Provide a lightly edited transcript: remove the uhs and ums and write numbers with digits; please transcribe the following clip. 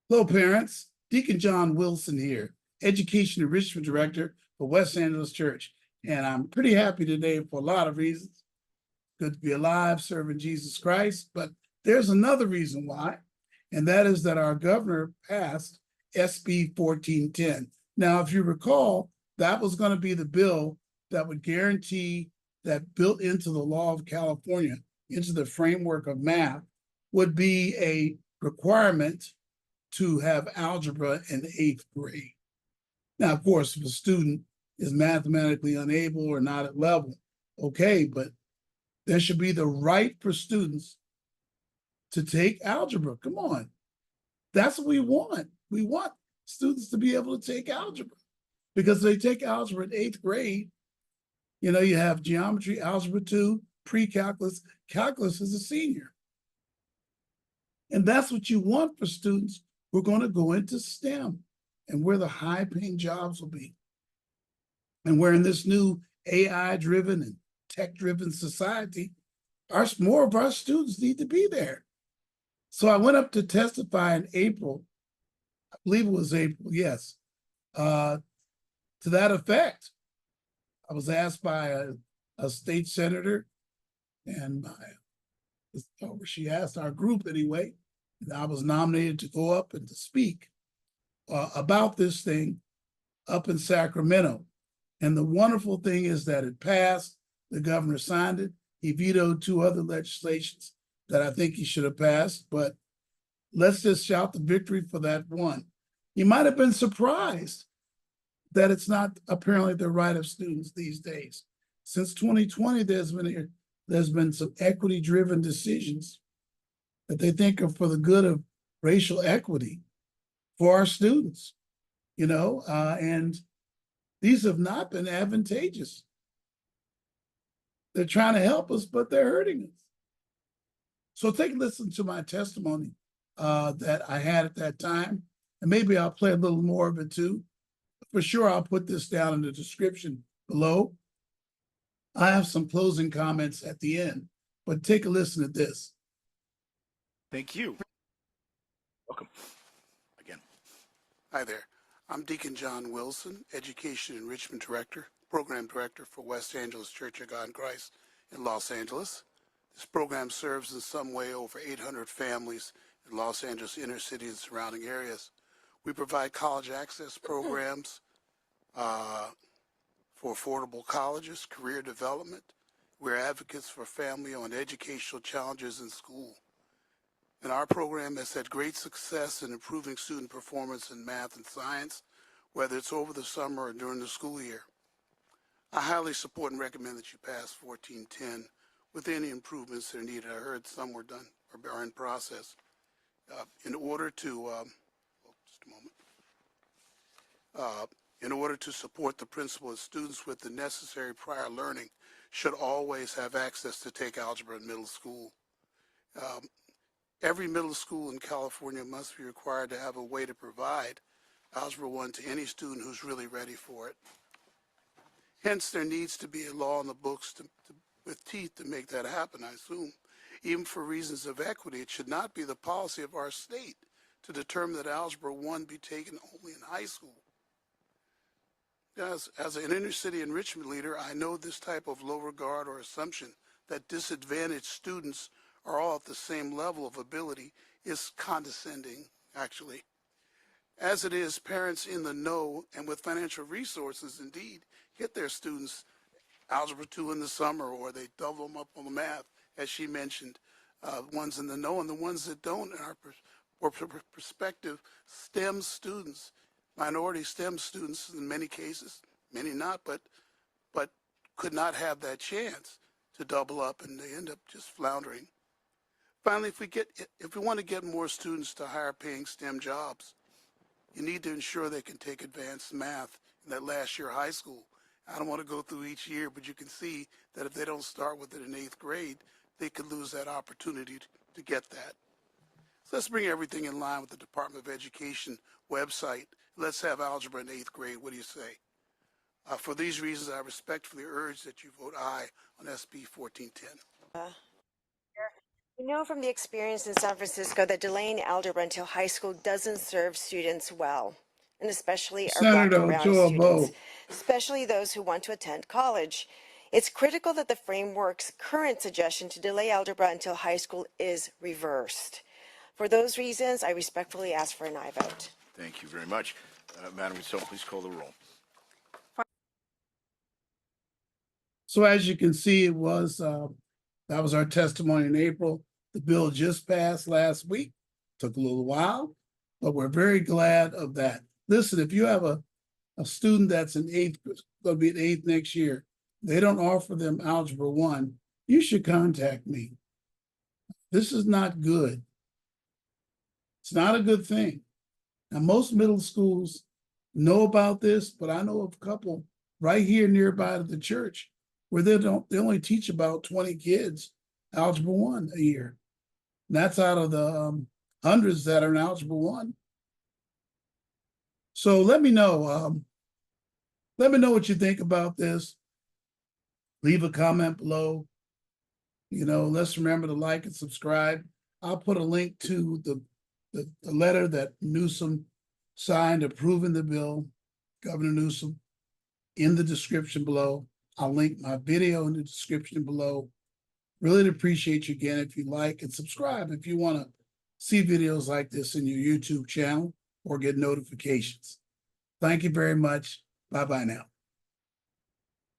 Hello, parents. Deacon John Wilson here, Education Enrichment Director for West Angeles Church. And I'm pretty happy today for a lot of reasons. Good to be alive, serving Jesus Christ. But there's another reason why, and that is that our governor passed SB 1410. Now, if you recall, that was going to be the bill that would guarantee that built into the law of California, into the framework of math, would be a requirement to have algebra in the 8th grade. Now, of course, if a student is mathematically unable or not at level, okay, but there should be the right for students to take algebra. Come on. That's what we want. We want students to be able to take algebra because they take algebra in 8th grade. You know, you have geometry, algebra 2, pre-calculus, calculus is a senior. And that's what you want for students who are going to go into STEM and where the high-paying jobs will be. And where in this new AI-driven and tech-driven society, more of our students need to be there. So I went up to testify in April, I believe it was April, yes, to that effect. I was asked by a state senator, and she asked our group anyway, and I was nominated to go up and to speak about this thing up in Sacramento. And the wonderful thing is that it passed. The governor signed it. He vetoed 2 other legislations that I think he should have passed, but let's just shout the victory for that one. You might have been surprised that it's not apparently the right of students these days. Since 2020, there's been some equity-driven decisions that they think are for the good of racial equity for our students, you know, and these have not been advantageous. They're trying to help us, but they're hurting us. So take a listen to my testimony that I had at that time, and maybe I'll play a little more of it too. For sure, I'll put this down in the description below. I have some closing comments at the end, but take a listen to this. Thank you. Welcome again. Hi there. I'm Deacon John Wilson, Education Enrichment Director, Program Director for West Angeles Church of God in Christ in Los Angeles. This program serves in some way over 800 families in Los Angeles inner city and surrounding areas. We provide college access programs for affordable colleges, career development. We're advocates for family-owned educational challenges in school. And our program has had great success in improving student performance in math and science, whether it's over the summer or during the school year. I highly support and recommend that you pass 1410 with any improvements that are needed. I heard some were done or are in process. In order to support the principle that students with the necessary prior learning should always have access to take algebra in middle school. Every middle school in California must be required to have a way to provide Algebra 1 to any student who's really ready for it. Hence, there needs to be a law in the books with teeth to make that happen, I assume. Even for reasons of equity, it should not be the policy of our state to determine that Algebra 1 be taken only in high school. As an inner city enrichment leader, I know this type of low regard or assumption that disadvantaged students are all at the same level of ability is condescending, actually. As it is, parents in the know and with financial resources indeed get their students Algebra 2 in the summer, or they double them up on the math, as she mentioned. Ones in the know and the ones that don't are prospective STEM students, minority STEM students in many cases, many not, but could not have that chance to double up, and they end up just floundering. Finally, if we want to get more students to higher paying STEM jobs, you need to ensure they can take advanced math in that last year of high school. I don't want to go through each year, but you can see that if they don't start with it in 8th grade, they could lose that opportunity to get that. So let's bring everything in line with the Department of Education website. Let's have algebra in 8th grade. What do you say? For these reasons, I respectfully urge that you vote aye on SB 1410. We know from the experience in San Francisco that delaying algebra until high school doesn't serve students well, and especially our Black Senator and Brown Ochoa students, Bo. especially those who want to attend college. It's critical that the framework's current suggestion to delay algebra until high school is reversed. For those reasons, I respectfully ask for an aye vote. Thank you very much. Madam Consultant, please call the roll. So as you can see, that was our testimony in April. The bill just passed last week. Took a little while, but we're very glad of that. Listen, if you have a student that's in eighth, going to be in eighth next year, they don't offer them Algebra 1, you should contact me. This is not good. It's not a good thing. Now, most middle schools know about this, but I know of a couple right here nearby to the church where they only teach about 20 kids Algebra 1 a year. And that's out of the hundreds that are in Algebra 1. So let me know. Let me know what you think about this. Leave a comment below. You know, let's remember to like and subscribe. I'll put a link to the letter that Newsom signed approving the bill, Governor Newsom, in the description below. I'll link my video in the description below. Really appreciate you again if you like and subscribe if you want to see videos like this in your YouTube channel or get notifications. Thank you very much. Bye-bye now.